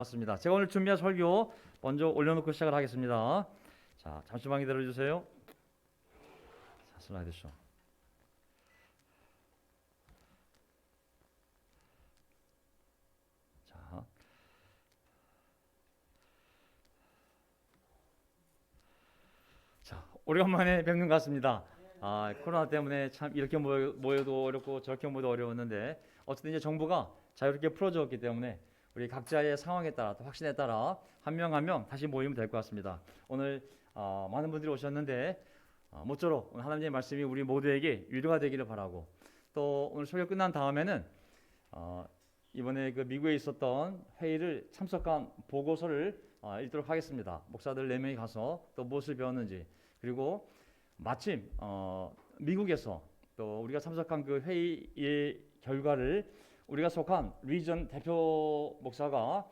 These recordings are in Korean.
맞습니다. 제가 오늘 준비한 설교 먼저 올려놓고 시작을 하겠습니다. 자, 잠시만 기다려주세요. 자, 슬라이드 쇼. 자, 오래간만에 뵙는 것 같습니다. 코로나 때문에 참 이렇게 모여도 어렵고 저렇게 모여도 어려웠는데 어쨌든 이제 정부가 자유롭게 풀어줬기 때문에 우리 각자의 상황에 따라 또 확신에 따라 한 명 한 명 다시 모이면 될 것 같습니다. 오늘 많은 분들이 오셨는데 모쪼록 오늘 하나님의 말씀이 우리 모두에게 위로가 되기를 바라고 또 오늘 설교 끝난 다음에는 이번에 그 미국에 있었던 회의를 참석한 보고서를 읽도록 하겠습니다. 목사들 4명이 가서 또 무엇을 배웠는지 그리고 마침 미국에서 또 우리가 참석한 그 회의의 결과를 우리가 속한 리전 대표 목사가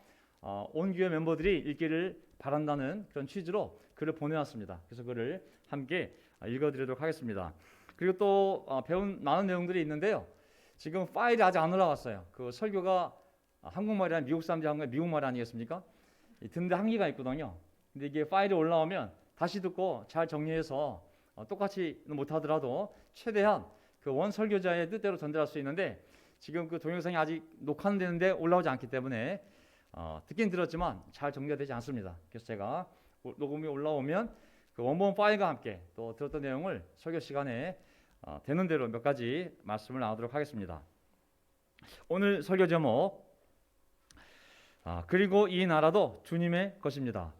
온 교회 멤버들이 읽기를 바란다는 그런 취지로 글을 보내왔습니다. 그래서 글을 함께 읽어드리도록 하겠습니다. 그리고 또 배운 많은 내용들이 있는데요. 지금 파일이 아직 안 올라왔어요. 그 설교가 한국말이 아니라 미국 사람들이 한 거 미국말 아니겠습니까? 듣는데 한계가 있거든요. 근데 이게 파일이 올라오면 다시 듣고 잘 정리해서 똑같이 못하더라도 최대한 그 원 설교자의 뜻대로 전달할 수 있는데 지금 그 동영상이 아직 녹화는 되는데 올라오지 않기 때문에 듣긴 들었지만 잘 정리가 되지 않습니다. 그래서 제가 녹음이 올라오면 그 원본 파일과 함께 또 들었던 내용을 설교 시간에 되는 대로 몇 가지 말씀을 나누도록 하겠습니다. 오늘 설교 제목 그리고 이 나라도 주님의 것입니다.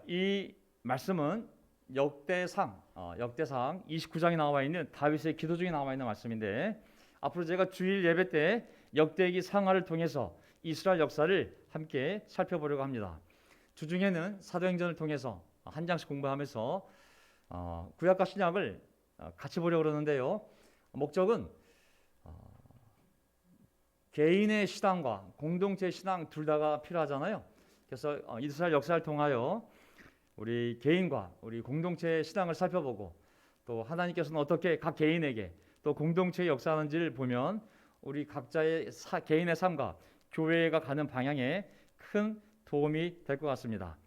이 말씀은 역대상 29장에 나와 있는 다윗의 기도 중에 나와 있는 말씀인데 앞으로 제가 주일 예배 때 역대기 상하를 통해서 이스라엘 역사를 함께 살펴보려고 합니다. 주중에는 사도행전을 통해서 한 장씩 공부하면서 구약과 신약을 같이 보려고 그러는데요. 목적은 개인의 신앙과 공동체의 신앙 둘 다가 필요하잖아요. 그래서 이스라엘 역사를 통하여 우리 개인과 우리 공동체의 신앙을 살펴보고 또 하나님께서는 어떻게 각 개인에게 또 공동체의 역사하는지를 보면 우리 각자의 개인의 삶과 교회가 가는 방향에 큰 도움이 될 것 같습니다.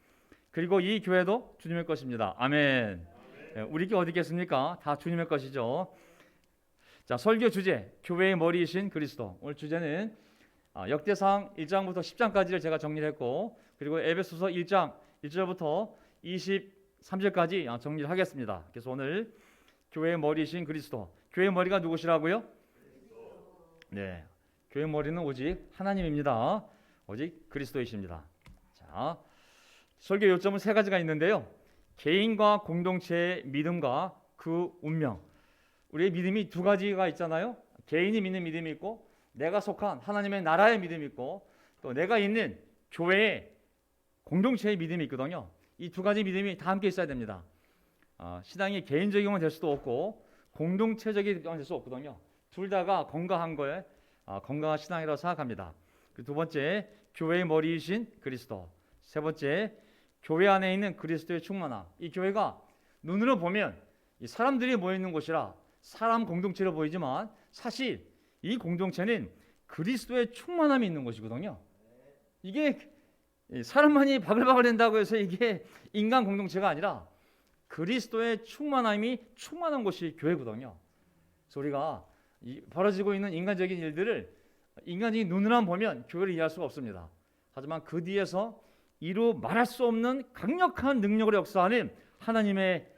그리고 이 교회도 주님의 것입니다. 아멘. 네, 우리 교회 어디 있겠습니까? 다 주님의 것이죠. 자, 설교 주제 교회의 머리이신 그리스도. 오늘 주제는 역대상 1장부터 10장까지를 제가 정리를 했고 그리고 에베소서 1장 1절부터 23절까지 정리를 하겠습니다. 그래서 오늘 교회의 머리이신 그리스도. 교회의 머리가 누구시라고요? 네, 교회의 머리는 오직 하나님입니다. 오직 그리스도이십니다. 자, 설교 요점은 3가지가 있는데요. 개인과 공동체의 믿음과 그 운명. 우리의 믿음이 2가지가 있잖아요. 개인이 믿는 믿음이 있고 내가 속한 하나님의 나라의 믿음이 있고 또 내가 있는 교회의 공동체의 믿음이 있거든요. 이 2가지 믿음이 다 함께 있어야 됩니다. 신앙이 개인적이면 될 수도 없고 공동체적이면 될 수 없거든요. 둘 다가 건강한 거에 건강한 신앙이라고 생각합니다. 두 번째, 교회의 머리이신 그리스도. 세 번째, 교회 안에 있는 그리스도의 충만함. 이 교회가 눈으로 보면 이 사람들이 모여있는 곳이라 사람 공동체로 보이지만 사실 이 공동체는 그리스도의 충만함이 있는 곳이거든요. 이게 사람만이 바글바글 된다고 해서 이게 인간 공동체가 아니라 그리스도의 충만함이 충만한 곳이 교회거든요. 그래서 우리가 벌어지고 있는 인간적인 일들을 인간적인 눈으로만 보면 교회를 이해할 수가 없습니다. 하지만 그 뒤에서 이루 말할 수 없는 강력한 능력으로 역사하는 하나님의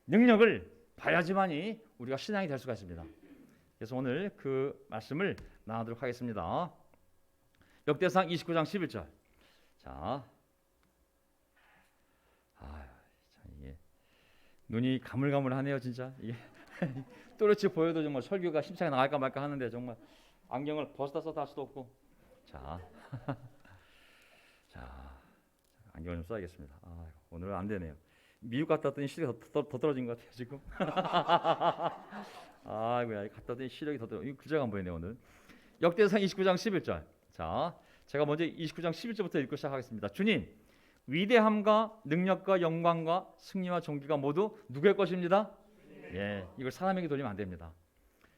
능력을 봐야지만이 우리가 신앙이 될 수가 있습니다. 그래서 오늘 그 말씀을 나누도록 하겠습니다. 역대상 29장 11절. 자, 이게 눈이 가물가물하네요, 진짜. 이게 또렷이 보여도 정말 설교가 힘차게 나갈까 말까 하는데 정말 안경을 벗었다 썼다 할 수도 없고. 자, 안경을 좀 써야겠습니다. 오늘은 안 되네요. 미국 갔다 왔더니 시력이 더 떨어진 것 같아요 지금. 아이고야, 갔다 왔더니 시력이 더 떨어. 이거 글자가 안 보이네요 오늘. 역대상 29장 11절. 자, 제가 먼저 29장 11절부터 읽고 시작하겠습니다. 주님, 위대함과 능력과 영광과 승리와 존귀가 모두 누구의 것입니다? 예, 이걸 사람에게 돌리면 안 됩니다.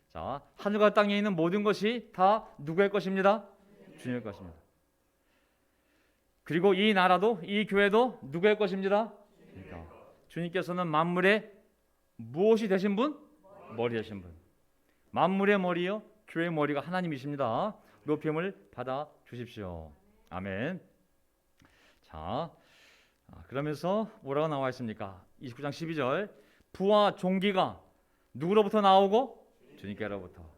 자, 하늘과 땅에 있는 모든 것이 다 누구의 것입니다? 주님의 것입니다. 그리고 이 나라도 이 교회도 누구의 것입니다? 그러니까 주님께서는 만물의 무엇이 되신 분? 머리 되신 분. 만물의 머리요 교회의 머리가 하나님이십니다. 높임을 받아 주십시오. 아멘. 자, 그러면서 뭐라고 나와 있습니까? 29장 12절 부와 종기가 누구로부터 나오고? 주님께로부터.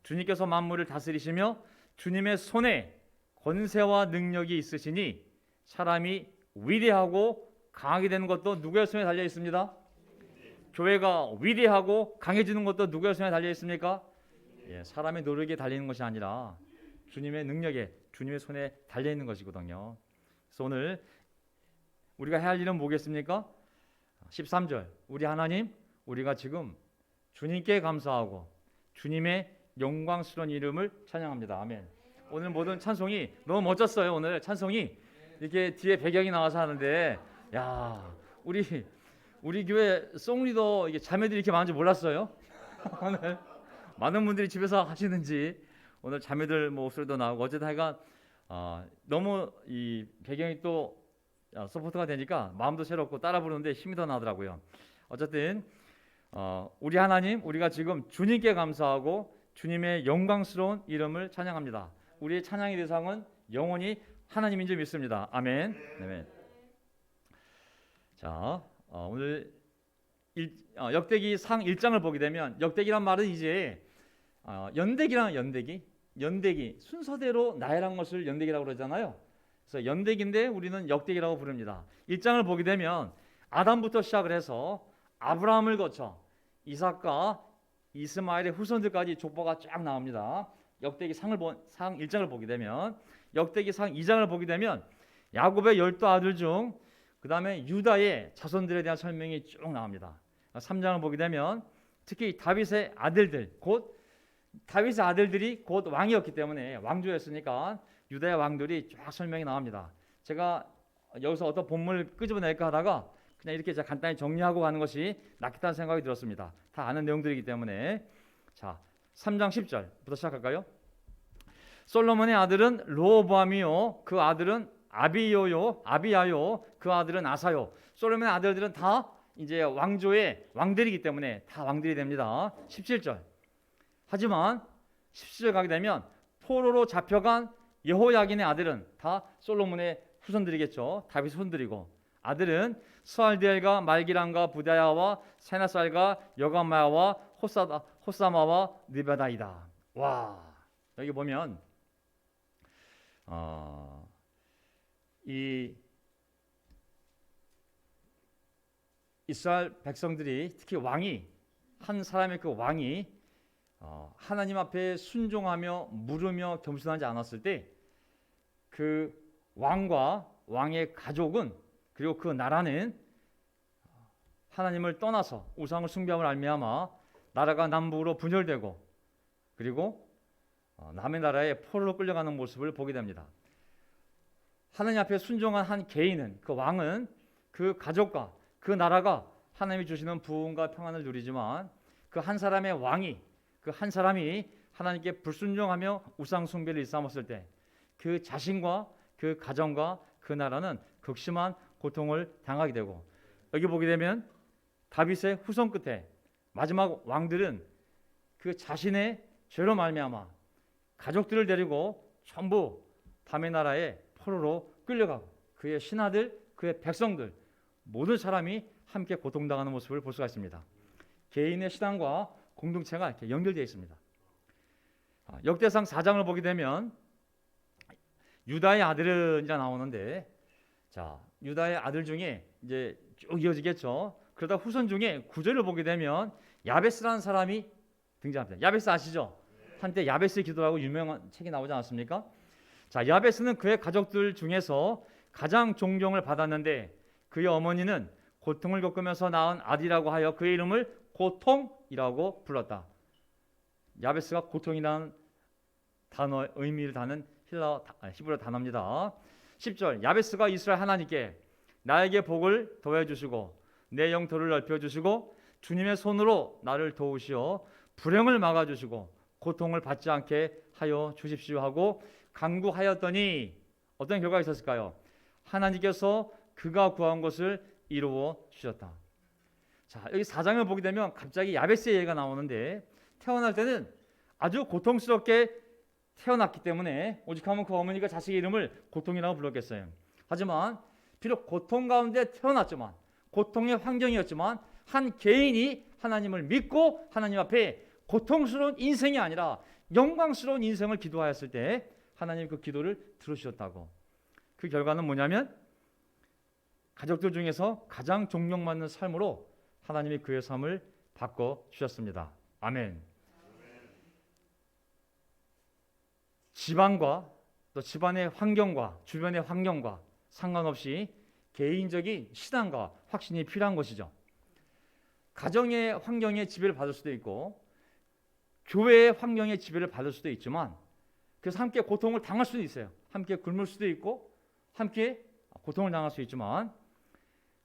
주님께서 만물을 다스리시며 주님의 손에 권세와 능력이 있으시니 사람이 위대하고 강하게 되는 것도 누구의 손에 달려 있습니다? 교회가 위대하고 강해지는 것도 누구의 손에 달려 있습니까? 예, 사람의 노력에 달리는 것이 아니라 주님의 능력에, 주님의 손에 달려 있는 것이거든요. 그래서 오늘 우리가 해야 할 일은 뭐겠습니까? 13절 우리 하나님, 우리가 지금 주님께 감사하고 주님의 영광스러운 이름을 찬양합니다. 아멘. 오늘 모든 찬송이 너무 멋졌어요. 오늘 찬송이 이렇게 뒤에 배경이 나와서 하는데, 야, 우리 교회 송리더 이게 자매들이 이렇게 많은지 몰랐어요. 오늘 많은 분들이 집에서 하시는지 오늘 자매들 목소리도 나오고 어쨌든 하여간 너무 이 배경이 또 서포트가 되니까 마음도 새롭고 따라 부르는데 힘이 더 나더라고요. 어쨌든 우리 하나님, 우리가 지금 주님께 감사하고 주님의 영광스러운 이름을 찬양합니다. 우리의 찬양의 대상은 영원히 하나님인 줄 믿습니다. 아멘. 아멘. 자, 오늘 역대기 상 1장을 보게 되면 역대기란 말은 이제 연대기라는 연대기 순서대로 나열한 것을 연대기라고 그러잖아요. 그래서 연대기인데 우리는 역대기라고 부릅니다. 1장을 보게 되면 아담부터 시작을 해서 아브라함을 거쳐 이삭과 이스마엘의 후손들까지 족보가 쫙 나옵니다. 역대기 상 1장을 보게 되면 역대기 상 2장을 보게 되면 야곱의 12아들 중 그 다음에 유다의 자손들에 대한 설명이 쭉 나옵니다. 3장을 보게 되면 특히 다윗의 아들들 다윗의 아들들이 곧 왕이었기 때문에 왕조였으니까 유다의 왕들이 쫙 설명이 나옵니다. 제가 여기서 어떤 본문을 끄집어낼까 하다가 그냥 이렇게 간단히 정리하고 가는 것이 낫겠다는 생각이 들었습니다. 다 아는 내용들이기 때문에. 자, 3장 10절부터 시작할까요? 솔로몬의 아들은 르호보암이요 그 아들은 아비야요 그 아들은 아사요. 솔로몬의 아들들은 다 이제 왕조의 왕들이기 때문에 다 왕들이 됩니다. 17절. 하지만 17절 가게 되면 포로로 잡혀간 여호야긴의 아들은 다 솔로몬의 후손들이겠죠. 다윗의 손들이고 아들은 스알디엘과 말기란과 부다야와 세나살과 여가마야와 호사마와 느바다이다. 와, 여기 보면 이 이스라엘 백성들이 특히 왕이 한 사람의 그 왕이 하나님 앞에 순종하며 물으며 겸손하지 않았을 때 그 왕과 왕의 가족은 그리고 그 나라는 하나님을 떠나서 우상을 숭배함을 알미암아 나라가 남북으로 분열되고 그리고 남의 나라에 포로로 끌려가는 모습을 보게 됩니다. 하나님 앞에 순종한 한 개인은 그 왕은 그 가족과 그 나라가 하나님이 주시는 부흥과 평안을 누리지만 그 한 사람의 왕이 그 한 사람이 하나님께 불순종하며 우상 숭배를 일삼았을 때 그 자신과 그 가정과 그 나라는 극심한 고통을 당하게 되고 여기 보게 되면 다윗의 후손 끝에 마지막 왕들은 그 자신의 죄로 말미암아 가족들을 데리고 전부 남의 나라에 포로로 끌려가고 그의 신하들, 그의 백성들 모든 사람이 함께 고통당하는 모습을 볼 수가 있습니다. 개인의 신앙과 공동체가 이렇게 연결되어 있습니다. 역대상 4장을 보게 되면 유다의 아들은 이제 나오는데 자, 유다의 아들 중에 이제 쭉 이어지겠죠. 그러다 후손 중에 9절을 보게 되면 야베스라는 사람이 등장합니다. 야베스 아시죠? 한때 야베스의 기도라고 유명한 책이 나오지 않았습니까? 자, 야베스는 그의 가족들 중에서 가장 존경을 받았는데 그의 어머니는 고통을 겪으면서 낳은 아들이라고 하여 그의 이름을 고통이라고 불렀다. 야베스가 고통이라는 단어의 의미를 다는 히브리어 단어입니다. 10절 야베스가 이스라엘 하나님께 나에게 복을 더해 주시고 내 영토를 넓혀 주시고 주님의 손으로 나를 도우시어 불행을 막아 주시고 고통을 받지 않게 하여 주십시오 하고 간구하였더니 어떤 결과가 있었을까요? 하나님께서 그가 구한 것을 이루어 주셨다. 자, 여기 4장을 보게 되면 갑자기 야베스의 얘기가 나오는데, 태어날 때는 아주 고통스럽게 태어났기 때문에 오죽하면 그 어머니가 자식의 이름을 고통이라고 불렀겠어요. 하지만 비록 고통 가운데 태어났지만, 고통의 환경이었지만, 한 개인이 하나님을 믿고 하나님 앞에 고통스러운 인생이 아니라 영광스러운 인생을 기도하였을 때 하나님 그 기도를 들으셨다고. 그 결과는 뭐냐면 가족들 중에서 가장 존경받는 삶으로 하나님이 그의 삶을 바꿔주셨습니다. 아멘. 집안과 또 집안의 환경과 주변의 환경과 상관없이 개인적인 신앙과 확신이 필요한 것이죠. 가정의 환경에 지배를 받을 수도 있고 교회의 환경에 지배를 받을 수도 있지만, 그래서 함께 고통을 당할 수도 있어요. 함께 굶을 수도 있고 함께 고통을 당할 수 있지만,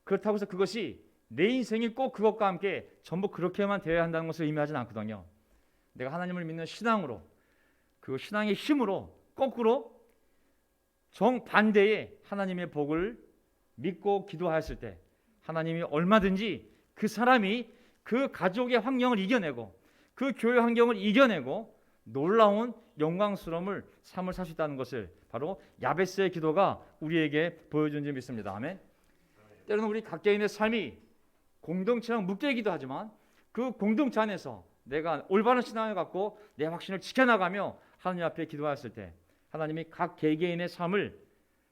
그렇다고 해서 그것이 내 인생이 꼭 그것과 함께 전부 그렇게만 되어야 한다는 것을 의미하지는 않거든요. 내가 하나님을 믿는 신앙으로, 그 신앙의 힘으로 거꾸로 정반대의 하나님의 복을 믿고 기도하였을 때 하나님이 얼마든지 그 사람이 그 가족의 환경을 이겨내고 그 교회 환경을 이겨내고 놀라운 영광스러움을 삶을 살 수 있다는 것을 바로 야베스의 기도가 우리에게 보여준 줄 믿습니다. 아멘. 때로는 우리 각개인의 삶이 공동체랑 묶여있기도 하지만 그 공동체 안에서 내가 올바른 신앙을 갖고 내 확신을 지켜나가며 하나님 앞에 기도하였을 때 하나님이 각 개개인의 삶을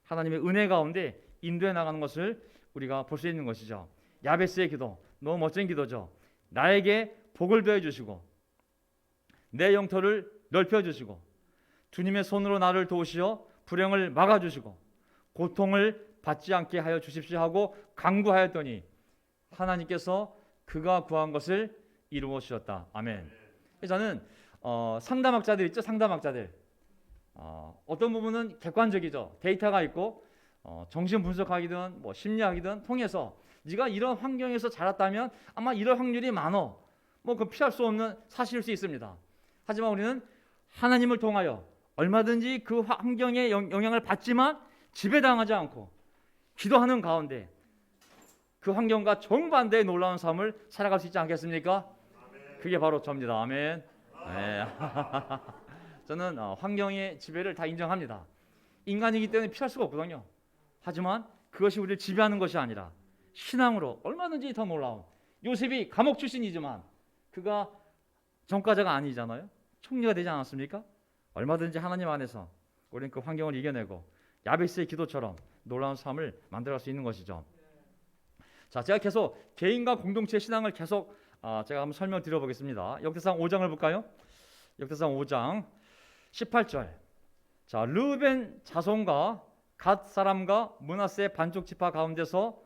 하나님의 은혜 가운데 인도해 나가는 것을 우리가 볼 수 있는 것이죠. 야베스의 기도, 너무 멋진 기도죠. 나에게 복을 더해 주시고 내 영토를 넓혀 주시고 주님의 손으로 나를 도우시어 불행을 막아 주시고 고통을 받지 않게 하여 주십시오 하고 간구하였더니 하나님께서 그가 구한 것을 이루어 주셨다. 아멘. 저는 상담학자들 있죠. 상담학자들 어떤 부분은 객관적이죠. 데이터가 있고 정신 분석학이든 뭐 심리학이든 통해서 네가 이런 환경에서 자랐다면 아마 이럴 확률이 많어. 뭐 그 피할 수 없는 사실일 수 있습니다. 하지만 우리는 하나님을 통하여 얼마든지 그 환경에 영향을 받지만 지배당하지 않고 기도하는 가운데 그 환경과 정반대의 놀라운 삶을 살아갈 수 있지 않겠습니까? 아멘. 그게 바로 저입니다. 아멘. 네. 저는 환경의 지배를 다 인정합니다. 인간이기 때문에 피할 수가 없거든요. 하지만 그것이 우리를 지배하는 것이 아니라 신앙으로 얼마든지 더 놀라운, 요셉이 감옥 출신이지만 그가 전과자가 아니잖아요. 총리가 되지 않았습니까? 얼마든지 하나님 안에서 우리는 그 환경을 이겨내고 야베스의 기도처럼 놀라운 삶을 만들어갈 수 있는 것이죠. 자, 제가 계속 개인과 공동체 신앙을 계속 제가 한번 설명 드려보겠습니다. 역대상 5장을 볼까요? 역대상 5장 18절. 자, 르우벤 자손과 갓 사람과 므낫세 반쪽 지파 가운데서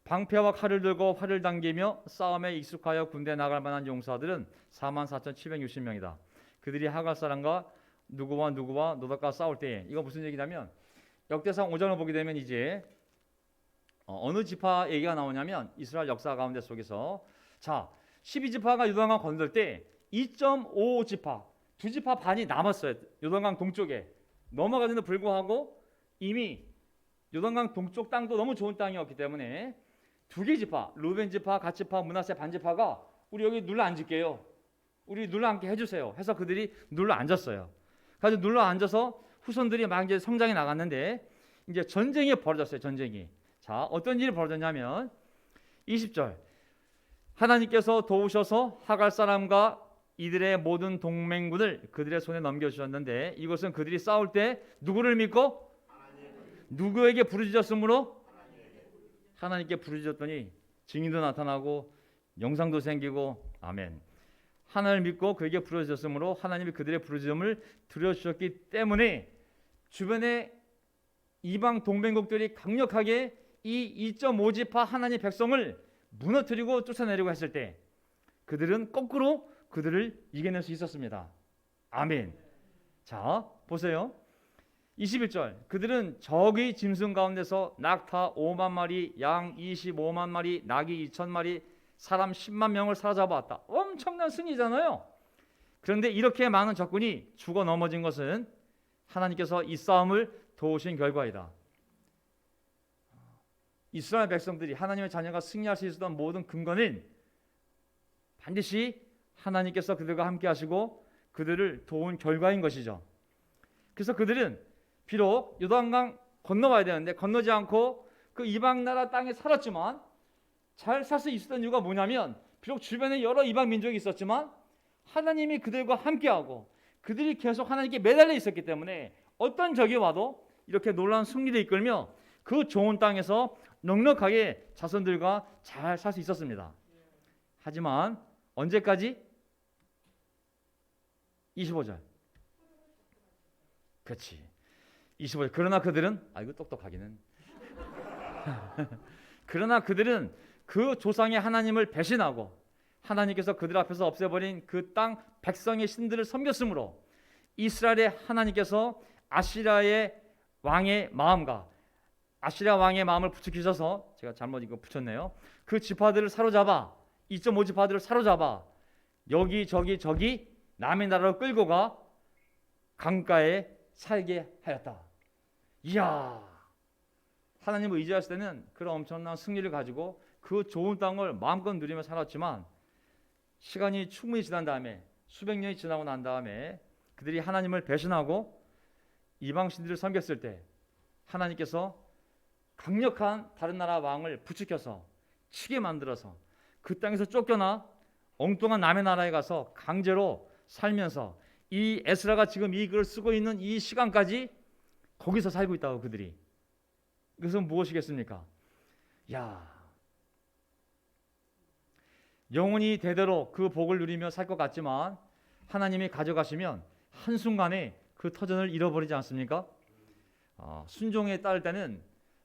방패와 칼을 들고 활을 당기며 싸움에 익숙하여 군대 나갈 만한 용사들은 44,760명이다. 그들이 하갈 사람과 누구와 노닥과 싸울 때에, 이거 무슨 얘기냐면 역대상 5장을 보게 되면 이제 어느 지파 얘기가 나오냐면 이스라엘 역사 가운데 속에서 자 12지파가 요단강 건널 때 2.5지파 두 지파 반이 남았어요. 요단강 동쪽에 넘어가는데도 불구하고 이미 요단강 동쪽 땅도 너무 좋은 땅이었기 때문에 두 개 지파 루벤 지파, 갓 지파, 므낫세 반 지파가 우리 여기 눌러 앉을게요. 우리 눌러 앉게 해주세요. 해서 그들이 눌러 앉았어요. 그래서 눌러 앉아서 후손들이 막 이제 성장해 나갔는데 이제 전쟁이 벌어졌어요. 전쟁이. 자, 어떤 일이 벌어졌냐면 20절 하나님께서 도우셔서 하갈 사람과 이들의 모든 동맹군을 그들의 손에 넘겨주셨는데 이것은 그들이 싸울 때 누구를 믿고 누구에게 부르짖었으므로 하나님께 부르짖었더니 증인도 나타나고 영상도 생기고 아멘. 하나님을 믿고 그에게 부르짖었으므로 하나님이 그들의 부르짖음을 들어주셨기 때문에 주변의 이방 동맹국들이 강력하게 이 2.5지파 하나님의 백성을 무너뜨리고 쫓아내려고 했을 때 그들은 거꾸로 그들을 이겨낼 수 있었습니다. 아멘. 자, 보세요. 21절 그들은 적의 짐승 가운데서 낙타 5만 마리, 양 25만 마리, 낙이 2천 마리, 사람 10만 명을 사로잡아왔다. 엄청난 승리잖아요. 그런데 이렇게 많은 적군이 죽어 넘어진 것은 하나님께서 이 싸움을 도우신 결과이다. 이스라엘 백성들이 하나님의 자녀가 승리할 수 있었던 모든 근거는 반드시 하나님께서 그들과 함께 하시고 그들을 도운 결과인 것이죠. 그래서 그들은 비록 요단강 건너와야 되는데 건너지 않고 그 이방 나라 땅에 살았지만 잘 살 수 있었던 이유가 뭐냐면 비록 주변에 여러 이방 민족이 있었지만 하나님이 그들과 함께하고 그들이 계속 하나님께 매달려 있었기 때문에 어떤 적이 와도 이렇게 놀라운 승리를 이끌며 그 좋은 땅에서 넉넉하게 자손들과 잘 살 수 있었습니다. 하지만 언제까지? 25절. 그렇지. 25절. 그러나 그들은 아이고 똑똑하기는. 그러나 그들은 그 조상의 하나님을 배신하고 하나님께서 그들 앞에서 없애버린 그 땅 백성의 신들을 섬겼으므로 이스라엘의 하나님께서 아시라의 왕의 마음과 아시라 왕의 마음을 부추기셔서 제가 잘못 이거 붙였네요. 그 지파들을 사로잡아 2.5 지파들을 사로잡아 여기 남의 나라로 끌고 가 강가에 살게 하였다. 이야, 하나님을 의지했을 때는 그런 엄청난 승리를 가지고 그 좋은 땅을 마음껏 누리며 살았지만 시간이 충분히 지난 다음에 수백 년이 지나고 난 다음에 그들이 하나님을 배신하고 이방신들을 섬겼을 때 하나님께서 강력한 다른 나라 왕을 부추겨서 치게 만들어서 그 땅에서 쫓겨나 엉뚱한 남의 나라에 가서 강제로 살면서 이 에스라가 지금 이 글을 쓰고 있는 이 시간까지 거기서 살고 있다고 그들이. 이것은 무엇이겠습니까? 야, 영원히 대대로 그 복을 누리며 살 것 같지만 하나님이 가져가시면 한순간에 그 터전을 잃어버리지 않습니까? 순종에 따를 때는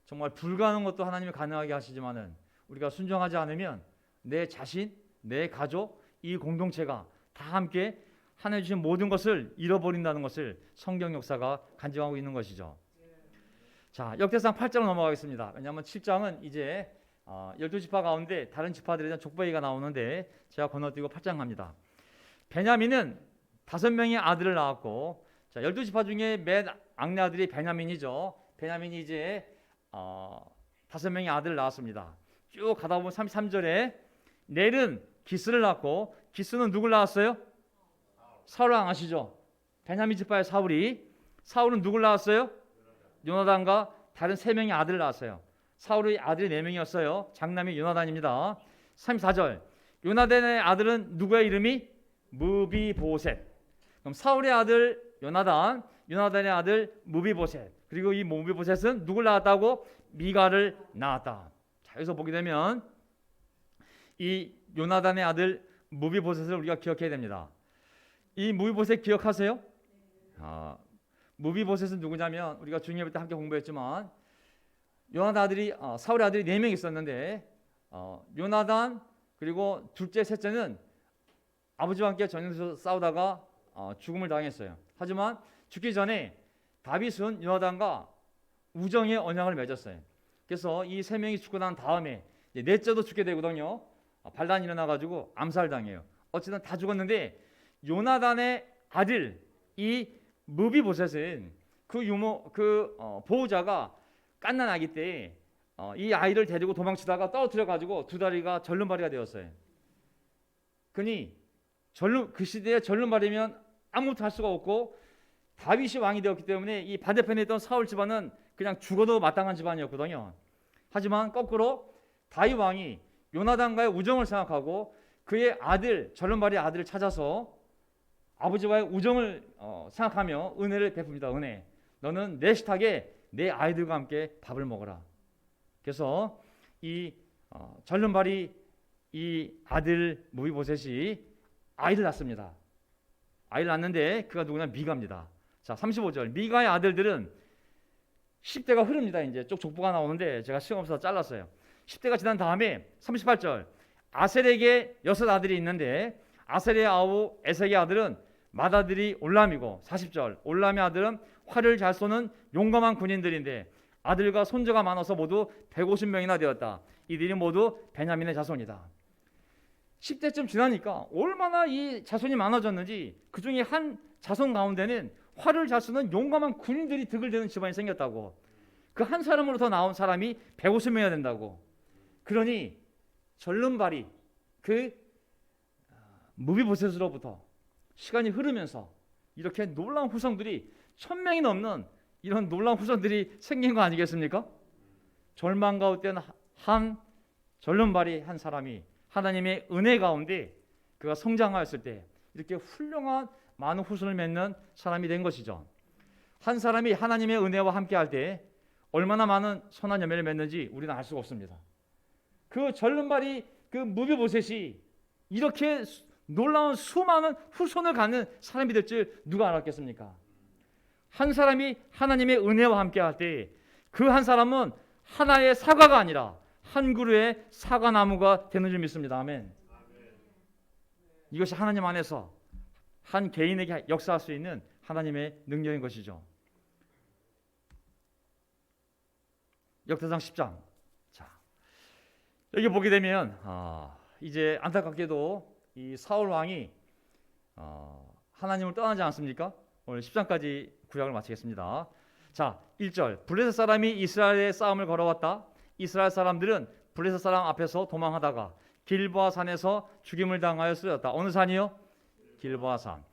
정말 불가능한 것도 하나님이 가능하게 하시지만은 우리가 순종하지 않으면 내 자신, 내 가족, 이 공동체가 다 함께 하나님 주신 모든 것을 잃어버린다는 것을 성경 역사가 간증하고 있는 것이죠. 자, 역대상 8장으로 넘어가겠습니다. 왜냐하면 7장은 이제 12지파 가운데 다른 지파들에 대한 족보회의가 나오는데 제가 건너뛰고 8장 갑니다. 베냐민은 5명의 아들을 낳았고, 자, 12지파 중에 맨 막내 아들이 베냐민이죠. 베냐민이 이제 5명의 아들을 낳았습니다. 쭉 가다 보면 33절에 넬은 기스를 낳고, 기스는 누굴 낳았어요? 사울 왕 아시죠? 베냐민 지파의 사울은 누굴 낳았어요? 요나단과 다른 3명의 아들을 낳았어요. 사울의 아들이 4명이었어요. 장남이 요나단입니다. 34절 요나단의 아들은 누구의 이름이? 무비보셋. 그럼 사울의 아들 요나단, 요나단의 아들 무비보셋. 그리고 이 무비보셋은 누굴 낳았다고? 미가를 낳았다. 자, 여기서 보게 되면 이 요나단의 아들 무비보셋을 우리가 기억해야 됩니다. 이 무비보셋 기억하세요? 무비보셋은 누구냐면 우리가 중요할 때 함께 공부했지만 요나단 아들이 사울의 아들이 4명 있었는데 요나단 그리고 둘째 셋째는 아버지와 함께 전쟁에서 싸우다가 죽음을 당했어요. 하지만 죽기 전에 다윗은 요나단과 우정의 언약을 맺었어요. 그래서 이 3명이 죽고 난 다음에 넷째도 죽게 되거든요. 반란이 일어나가지고 암살당해요. 어쨌든 다 죽었는데 요나단의 아들 이 무비보셋은 보호자가 갓난 아기 때 이 아이를 데리고 도망치다가 떨어뜨려가지고 두 다리가 절름발이가 되었어요. 그니 그 시대에 절름발이면 아무것도 할 수가 없고 다윗이 왕이 되었기 때문에 이 반대편에 있던 사울 집안은 그냥 죽어도 마땅한 집안이었거든요. 하지만 거꾸로 다윗 왕이 요나단과의 우정을 생각하고 그의 아들 절름발의 아들을 찾아서 아버지와의 우정을 생각하며 은혜를 베풉니다. 은혜. 너는 내 식탁에 내 아이들과 함께 밥을 먹어라. 그래서 이 절름발이 이 아들 무비보셋이 아이를 낳습니다. 아이를 낳는데 그가 누구냐? 미가입니다. 자, 35절 미가의 아들들은 10대가 흐릅니다. 이제 쪽 족보가 나오는데 제가 시간 없어서 잘랐어요. 10대가 지난 다음에 38절 아셀에게 6 아들이 있는데 아셀의 아우 에색의 아들은 맏아들이 올람이고 40절 올람의 아들은 활을 잘 쏘는 용감한 군인들인데 아들과 손자가 많아서 모두 150명이나 되었다. 이들이 모두 베냐민의 자손이다. 10대쯤 지나니까 얼마나 이 자손이 많아졌는지 그 중에 한 자손 가운데는 활을 잘 쏘는 용감한 군인들이 득을 대는 집안이 생겼다고. 그 한 사람으로부터 나온 사람이 150명이나 된다고. 그러니 절름발이 그 무비보셋으로부터 시간이 흐르면서 이렇게 놀라운 후손들이 1000명이 넘는 이런 놀라운 후손들이 생긴 거 아니겠습니까? 절망 가운데 한 절름발이 한 사람이 하나님의 은혜 가운데 그가 성장하였을 때 이렇게 훌륭한 많은 후손을 맺는 사람이 된 것이죠. 한 사람이 하나님의 은혜와 함께 할 때 얼마나 많은 선한 열매를 맺는지 우리는 알 수가 없습니다. 그 절름발이 그 무비보셋이 이렇게 놀라운 수많은 후손을 갖는 사람이 될 줄 누가 알았겠습니까? 한 사람이 하나님의 은혜와 함께 할 때 그 한 사람은 하나의 사과가 아니라 한 그루의 사과나무가 되는 줄 믿습니다. 아멘. 이것이 하나님 안에서 한 개인에게 역사할 수 있는 하나님의 능력인 것이죠. 역대상 10장. 자, 여기 보게 되면 이제 안타깝게도 이 사울 왕이 하나님을 떠나지 않습니까? 오늘 10장까지 구약을 마치겠습니다. 자, 1절. 블레셋 사람이 이스라엘의 싸움을 걸어왔다. 이스라엘 사람들은 블레셋 사람 앞에서 도망하다가 길보아 산에서 죽임을 당하여 쓰였다. 어느 산이요? 길보아 산.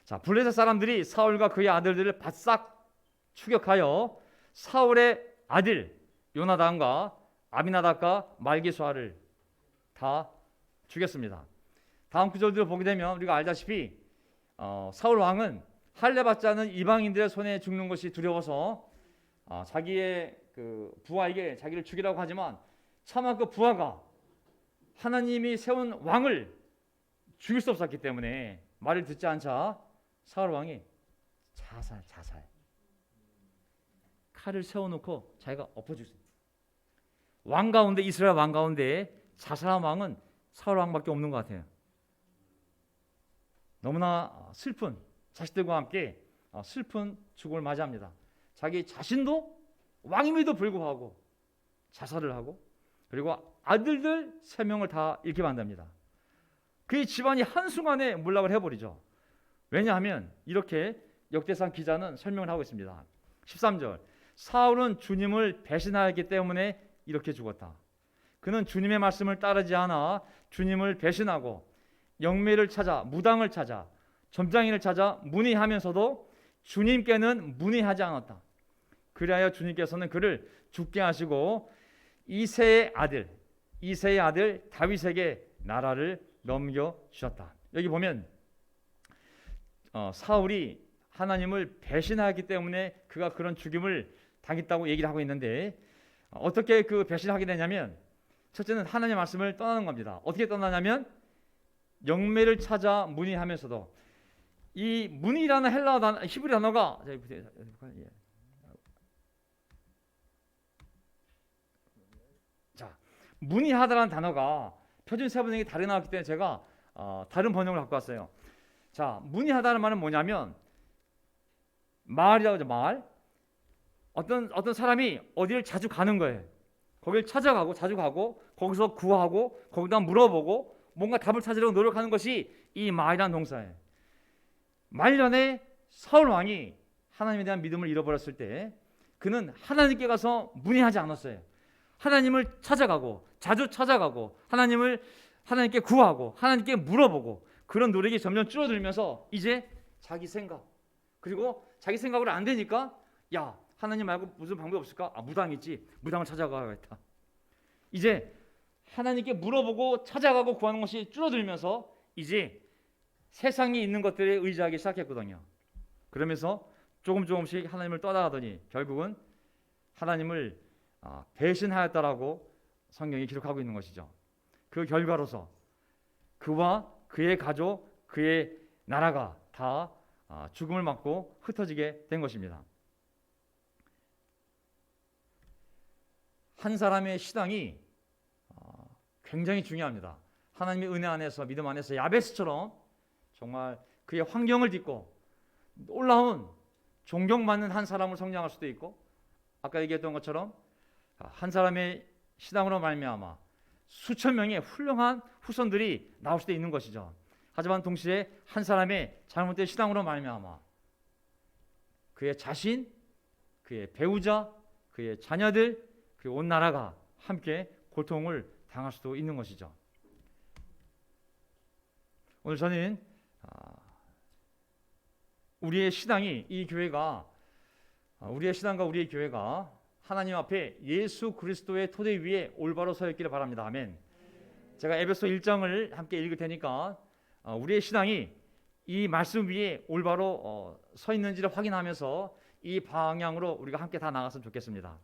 자, 블레셋 사람들이 사울과 그의 아들들을 바싹 추격하여 사울의 아들 요나단과 아비나답과 말기수아를 다 죽였습니다. 다음 구절들을 보게 되면 우리가 알다시피 사울 왕은 할례 받지 않은 이방인들의 손에 죽는 것이 두려워서 자기의 그 부하에게 자기를 죽이라고 하지만 차마 그 부하가 하나님이 세운 왕을 죽일 수 없었기 때문에 말을 듣지 않자 사울 왕이 자살 칼을 세워놓고 자기가 엎어주습니다. 왕 가운데 이스라엘 왕 가운데 자살한 왕은 사울 왕밖에 없는 것 같아요. 너무나 슬픈 자식들과 함께 슬픈 죽음을 맞이합니다. 자기 자신도 왕임에도 불구하고 자살을 하고 그리고 아들들 3명을 다 잃게 만듭니다. 그의 집안이 한순간에 몰락을 해버리죠. 왜냐하면 이렇게 역대상 기자는 설명을 하고 있습니다. 13절. 사울은 주님을 배신하였기 때문에 이렇게 죽었다. 그는 주님의 말씀을 따르지 않아 주님을 배신하고 영매를 찾아 무당을 찾아 점장인을 찾아 문의하면서도 주님께는 문의하지 않았다. 그리하여 주님께서는 그를 죽게 하시고 이새의 아들 다윗에게 나라를 넘겨주셨다. 여기 보면 사울이 하나님을 배신하기 때문에 그가 그런 죽임을 당했다고 얘기를 하고 있는데 어떻게 그 배신을 하게 되냐면 첫째는 하나님의 말씀을 떠나는 겁니다. 어떻게 떠나냐면 영매를 찾아 문의하면서도 이 문의라는 헬라어 단어, 히브리 단어가 자 문의하다라는 단어가 표준 세번역이 다르게 나왔기 때문에 제가 다른 번역을 갖고 왔어요. 자 문의하다는 말은 뭐냐면 마을이라고 하죠. 마을. 어떤 사람이 어디를 자주 가는 거예요. 거길 찾아가고 자주 가고 거기서 구하고 거기다 물어보고 뭔가 답을 찾으려고 노력하는 것이 이 마을이라는 동사예요. 말년에 사울 왕이 하나님에 대한 믿음을 잃어버렸을 때 그는 하나님께 가서 문의하지 않았어요. 하나님을 찾아가고 자주 찾아가고 하나님께 구하고 하나님께 물어보고 그런 노력이 점점 줄어들면서 이제 자기 생각 그리고 자기 생각으로 안 되니까 야 하나님 말고 무슨 방법이 없을까? 무당 있지. 무당을 찾아가야겠다. 이제 하나님께 물어보고 찾아가고 구하는 것이 줄어들면서 이제 세상에 있는 것들에 의지하기 시작했거든요. 그러면서 조금씩 하나님을 떠나가더니 결국은 하나님을 배신하였다라고 성경이 기록하고 있는 것이죠. 그 결과로서 그와 그의 가족, 그의 나라가 다 죽음을 맞고 흩어지게 된 것입니다. 한 사람의 신앙이 굉장히 중요합니다. 하나님의 은혜 안에서 믿음 안에서 야베스처럼 정말 그의 환경을 딛고 놀라운 존경받는 한 사람을 성장할 수도 있고 아까 얘기했던 것처럼 한 사람의 신앙으로 말미암아 수천 명의 훌륭한 후손들이 나올 수도 있는 것이죠. 하지만 동시에 한 사람의 잘못된 신앙으로 말미암아 그의 자신, 그의 배우자, 그의 자녀들, 그리고 온 나라가 함께 고통을 당할 수도 있는 것이죠. 오늘 저는 우리의 신앙이, 이 교회가, 우리의 신앙과 우리의 교회가 하나님 앞에 예수 그리스도의 토대 위에 올바로 서 있기를 바랍니다. 아멘. 제가 에베소 1장을 함께 읽을 테니까 우리의 신앙이 이 말씀 위에 올바로 서 있는지를 확인하면서 이 방향으로 우리가 함께 다 나갔으면 좋겠습니다.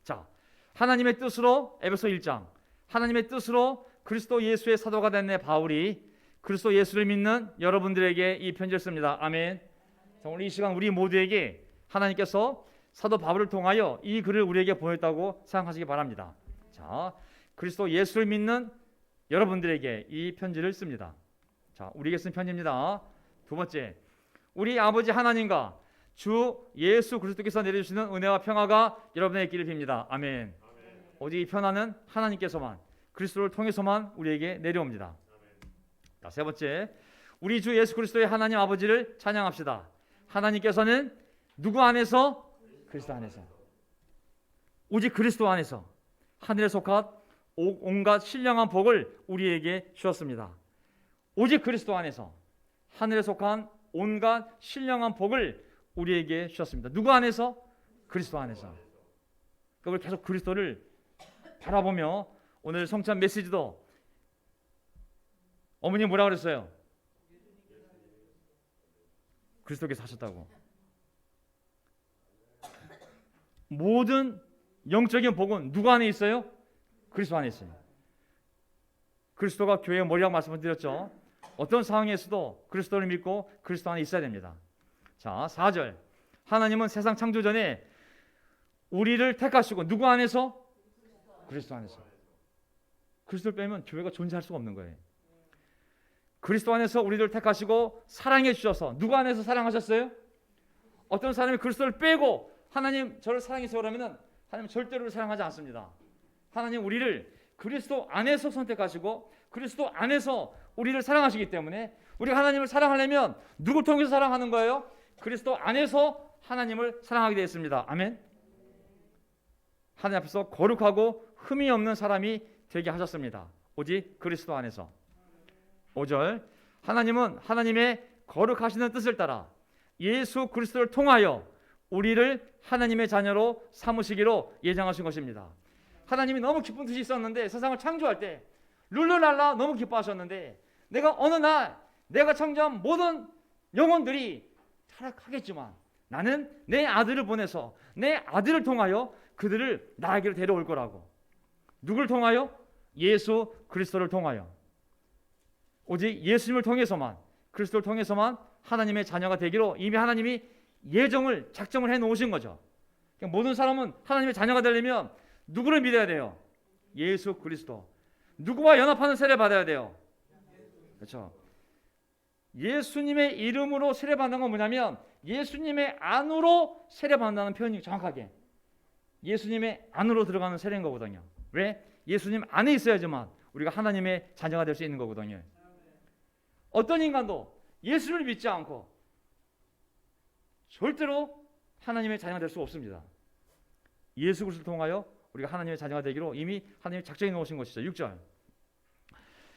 자, 하나님의 뜻으로, 에베소 1장, 하나님의 뜻으로 그리스도 예수의 사도가 된 내 바울이 그리스도 예수를 믿는 여러분들에게 이 편지를 씁니다. 아멘. 자, 오늘 이 시간 우리 모두에게 하나님께서 사도 바울을 통하여 이 글을 우리에게 보냈다고 생각하시기 바랍니다. 자, 그리스도 예수를 믿는 여러분들에게 이 편지를 씁니다. 자, 우리에게 쓴 편지입니다. 두 번째, 우리 아버지 하나님과 주 예수 그리스도께서 내려주시는 은혜와 평화가 여러분에게 있기를 빕니다. 아멘. 오직 이 평화는 하나님께서만, 그리스도를 통해서만 우리에게 내려옵니다. 자, 세 번째, 우리 주 예수 그리스도의 하나님 아버지를 찬양합시다. 하나님께서는 누구 안에서? 그리스도 안에서. 오직 그리스도 안에서 하늘에 속한 온갖 신령한 복을 우리에게 주었습니다. 오직 그리스도 안에서 하늘에 속한 온갖 신령한 복을 우리에게 주셨습니다. 누구 안에서? 그리스도 안에서. 그걸 계속 그리스도를 바라보며 오늘 성찬 메시지도 어머니 뭐라 그랬어요? 그리스도께서 하셨다고. 모든 영적인 복은 누구 안에 있어요? 그리스도 안에 있어요. 그리스도가 교회의 머리라고 말씀을 드렸죠. 어떤 상황에서도 그리스도를 믿고 그리스도 안에 있어야 됩니다. 자, 4절. 하나님은 세상 창조 전에 우리를 택하시고 누구 안에서? 그리스도 안에서. 그리스도를 빼면 교회가 존재할 수가 없는 거예요. 그리스도 안에서 우리를 택하시고 사랑해 주셔서 누구 안에서 사랑하셨어요? 어떤 사람이 그리스도를 빼고 하나님 저를 사랑해서 그러면은 하나님 절대로 사랑하지 않습니다. 하나님 우리를 그리스도 안에서 선택하시고 그리스도 안에서 우리를 사랑하시기 때문에 우리가 하나님을 사랑하려면 누굴 통해서 사랑하는 거예요? 그리스도 안에서 하나님을 사랑하게 되어 있습니다. 아멘. 하나님 앞에서 거룩하고 흠이 없는 사람이 되게 하셨습니다. 오직 그리스도 안에서. 5절. 하나님은 하나님의 거룩하시는 뜻을 따라 예수 그리스도를 통하여 우리를 하나님의 자녀로 삼으시기로 예정하신 것입니다. 하나님이 너무 기쁜 뜻이 있었는데 세상을 창조할 때 룰루랄라 너무 기뻐하셨는데 내가 어느 날 내가 창조한 모든 영혼들이 타락하겠지만 나는 내 아들을 보내서 내 아들을 통하여 그들을 나에게로 데려올 거라고. 누굴 통하여? 예수 그리스도를 통하여. 오직 예수님을 통해서만, 그리스도를 통해서만 하나님의 자녀가 되기로 이미 하나님이 예정을 작정을 해 놓으신 거죠. 그러니까 모든 사람은 하나님의 자녀가 되려면 누구를 믿어야 돼요? 예수 그리스도. 누구와 연합하는 세례 받아야 돼요? 그렇죠. 예수님의 이름으로 세례 받는 건 뭐냐면 예수님의 안으로 세례 받는다는 표현이 정확하게 예수님의 안으로 들어가는 세례인 거거든요. 왜? 예수님 안에 있어야지만 우리가 하나님의 자녀가 될 수 있는 거거든요. 어떤 인간도 예수를 믿지 않고 절대로 하나님의 자녀가 될 수 없습니다. 예수 그리스도를 통하여 우리가 하나님의 자녀가 되기로 이미 하나님이 작정해 놓으신 것이죠. 6절.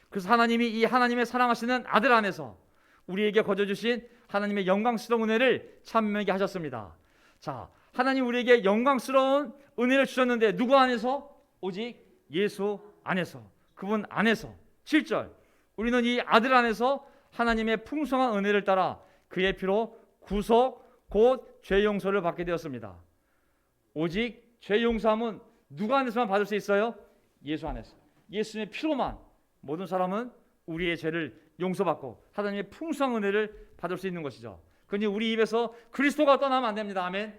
그래서 하나님이 이 하나님의 사랑하시는 아들 안에서 우리에게 거저 주신 하나님의 영광스러운 은혜를 참여하게 하셨습니다. 자, 하나님 우리에게 영광스러운 은혜를 주셨는데 누구 안에서? 오직 예수 안에서, 그분 안에서. 7절. 우리는 이 아들 안에서 하나님의 풍성한 은혜를 따라 그의 피로 구속 곧 죄 용서를 받게 되었습니다. 오직 죄 용서함은 누구 안에서만 받을 수 있어요? 예수 안에서. 예수님의 피로만 모든 사람은 우리의 죄를 용서받고 하나님의 풍성한 은혜를 받을 수 있는 것이죠. 그러니 우리 입에서 그리스도가 떠나면 안 됩니다. 아멘.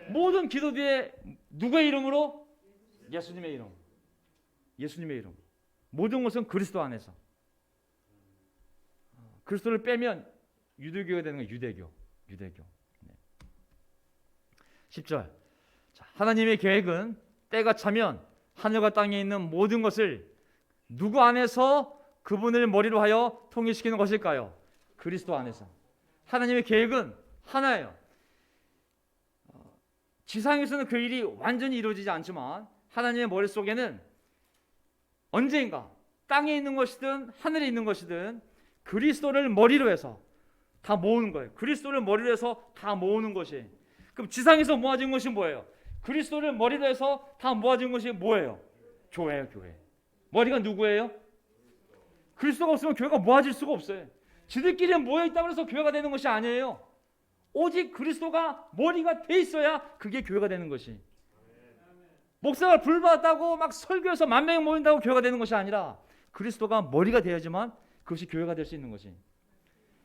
모든 기도 뒤에 누구의 이름으로? 예수님의 이름. 예수님의 이름. 모든 것은 그리스도 안에서. 그리스도를 빼면 유대교가 되는 거예요. 유대교. 네. 10절. 자, 하나님의 계획은 때가 차면 하늘과 땅에 있는 모든 것을 누구 안에서 그분을 머리로 하여 통일시키는 것일까요? 그리스도 안에서. 하나님의 계획은 하나예요. 지상에서는 그 일이 완전히 이루어지지 않지만 하나님의 머릿속에는 언젠가 땅에 있는 것이든 하늘에 있는 것이든 그리스도를 머리로 해서 다 모으는 거예요. 그리스도를 머리로 해서 다 모으는 것이. 그럼 지상에서 모아진 것이 뭐예요? 그리스도를 머리로 해서 다 모아진 것이 뭐예요? 교회예요, 교회. 머리가 누구예요? 그리스도가 없으면 교회가 모아질 수가 없어요. 지들끼리 모여있다고 해서 교회가 되는 것이 아니에요. 오직 그리스도가 머리가 돼 있어야 그게 교회가 되는 것이. 목사가 불받았다고 막 설교해서 10,000명이 모인다고 교회가 되는 것이 아니라 그리스도가 머리가 되어야지만 그것이 교회가 될 수 있는 것이.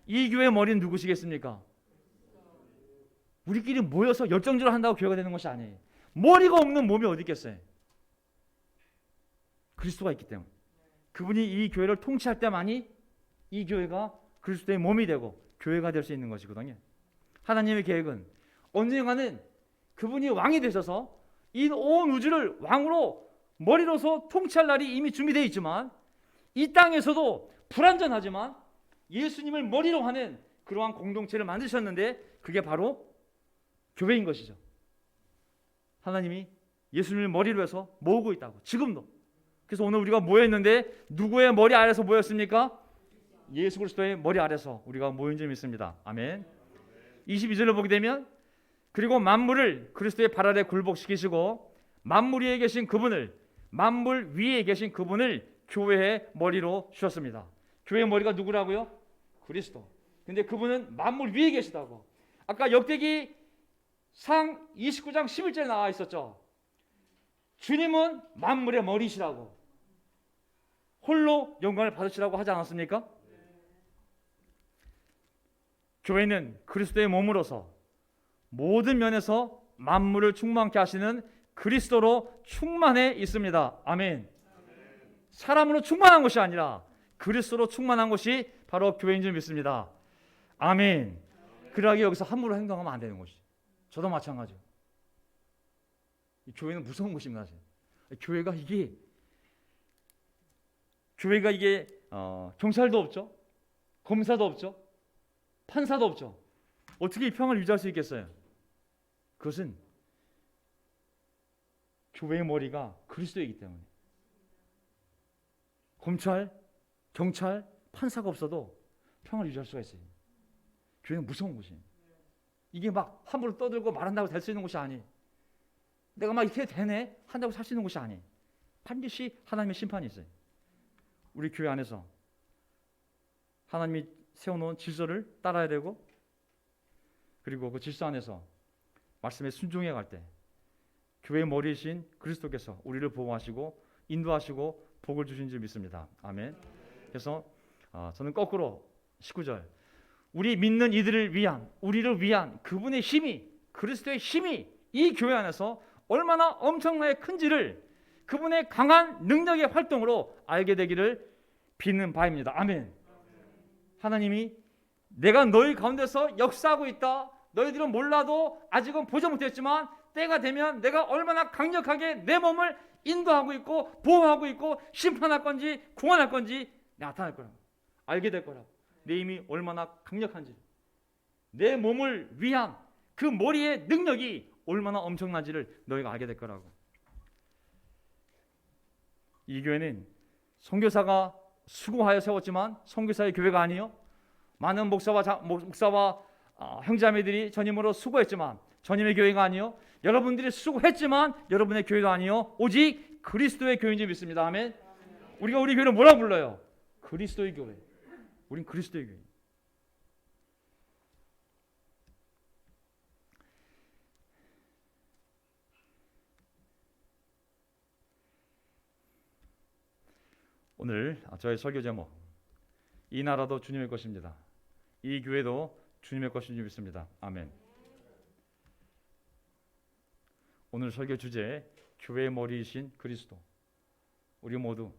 이 교회의 머리는 누구시겠습니까? 우리끼리 모여서 열정적으로 한다고 교회가 되는 것이 아니에요. 머리가 없는 몸이 어디 있겠어요? 그리스도가 있기 때문에. 그분이 이 교회를 통치할 때만이 이 교회가 그리스도의 몸이 되고 교회가 될 수 있는 것이거든요. 하나님의 계획은 언젠가는 그분이 왕이 되셔서 이 온 우주를 왕으로 머리로서 통치할 날이 이미 준비되어 있지만 이 땅에서도 불완전하지만 예수님을 머리로 하는 그러한 공동체를 만드셨는데 그게 바로 교회인 것이죠. 하나님이 예수님을 머리로 해서 모으고 있다고 지금도. 그래서 오늘 우리가 모였는데 누구의 머리 아래서 모였습니까? 예수 그리스도의 머리 아래서 우리가 모인 줄 믿습니다. 아멘. 22절을 보게 되면 그리고 만물을 그리스도의 발 아래 굴복시키시고 만물 위에 계신 그분을 만물 위에 계신 그분을 교회의 머리로 주셨습니다. 교회의 머리가 누구라고요? 그리스도. 근데 그분은 만물 위에 계시다고. 아까 역대기 상 29장 11절에 나와 있었죠. 주님은 만물의 머리시라고. 홀로 영광을 받으시라고 하지 않았습니까? 교회는 그리스도의 몸으로서 모든 면에서 만물을 충만케 하시는 그리스도로 충만해 있습니다. 아멘. 사람으로 충만한 것이 아니라 그리스도로 충만한 것이 바로 교회인 줄 믿습니다. 아멘. 그러하기 여기서 함부로 행동하면 안 되는 것이. 저도 마찬가지예요. 교회는 무서운 것입니다. 교회가 이게 경찰도 없죠, 검사도 없죠, 판사도 없죠. 어떻게 이 평을 유지할 수 있겠어요? 그것은 교회의 머리가 그리스도이기 때문에. 검찰, 경찰, 판사가 없어도 평을 유지할 수가 있어요. 교회는 무서운 곳이에요. 이게 막 함부로 떠들고 말한다고 될 수 있는 곳이 아니에요. 내가 막 이렇게 되네 한다고 살 수 있는 곳이 아니에요. 반드시 하나님의 심판이 있어요. 우리 교회 안에서 하나님이 세워놓은 질서를 따라야 되고, 그리고 그 질서 안에서 말씀에 순종해 갈 때 교회의 머리이신 그리스도께서 우리를 보호하시고 인도하시고 복을 주신 줄 믿습니다. 아멘. 그래서 저는 거꾸로 19절 우리 믿는 이들을 위한, 우리를 위한 그분의 힘이, 그리스도의 힘이 이 교회 안에서 얼마나 엄청나게 큰지를 그분의 강한 능력의 활동으로 알게 되기를 비는 바입니다. 아멘. 하나님이 내가 너희 가운데서 역사하고 있다. 너희들은 몰라도 아직은 보지 못했지만 때가 되면 내가 얼마나 강력하게 내 몸을 인도하고 있고 보호하고 있고 심판할 건지 구원할 건지 나타날 거라고. 알게 될 거라고. 내 힘이 얼마나 강력한지, 내 몸을 위한 그 머리의 능력이 얼마나 엄청난지를 너희가 알게 될 거라고. 이 교회는 선교사가 수고하여 세웠지만 선교사의 교회가 아니요, 많은 목사와 형제자매들이 전임으로 수고했지만 전임의 교회가 아니요, 여러분들이 수고했지만 여러분의 교회가 아니요, 오직 그리스도의 교회인 줄 믿습니다. 아멘. 우리가 우리 교회를 뭐라 불러요? 그리스도의 교회. 우린 그리스도의 교회. 오늘 저의 설교 제목, 이 나라도 주님의 것입니다. 이 교회도 주님의 것인 줄 믿습니다. 아멘. 오늘 설교 주제, 교회의 머리이신 그리스도. 우리 모두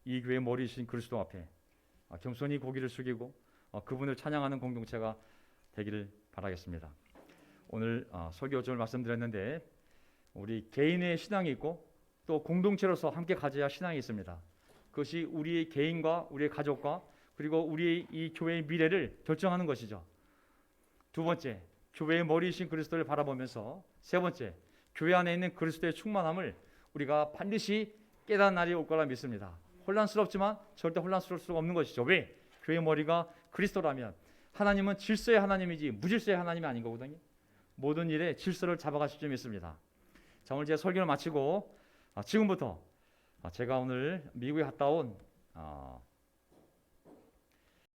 이 교회의 머리이신 그리스도 앞에 겸손히 고개를 숙이고 그분을 찬양하는 공동체가 되기를 바라겠습니다. 오늘 설교 제목을 말씀드렸는데, 우리 개인의 신앙이 있고 또 공동체로서 함께 가져야 신앙이 있습니다. 그것이 우리의 개인과 우리의 가족과 그리고 우리의 이 교회의 미래를 결정하는 것이죠. 두 번째, 교회의 머리이신 그리스도를 바라보면서 세 번째, 교회 안에 있는 그리스도의 충만함을 우리가 반드시 깨닫는 날이 올 거라 믿습니다. 혼란스럽지만 절대 혼란스러울 수가 없는 것이죠. 왜? 교회의 머리가 그리스도라면 하나님은 질서의 하나님이지 무질서의 하나님이 아닌 거거든요. 모든 일에 질서를 잡아가실 줄 믿습니다. 자, 오늘 제가 설교를 마치고 지금부터 제가 오늘 미국에 갔다 온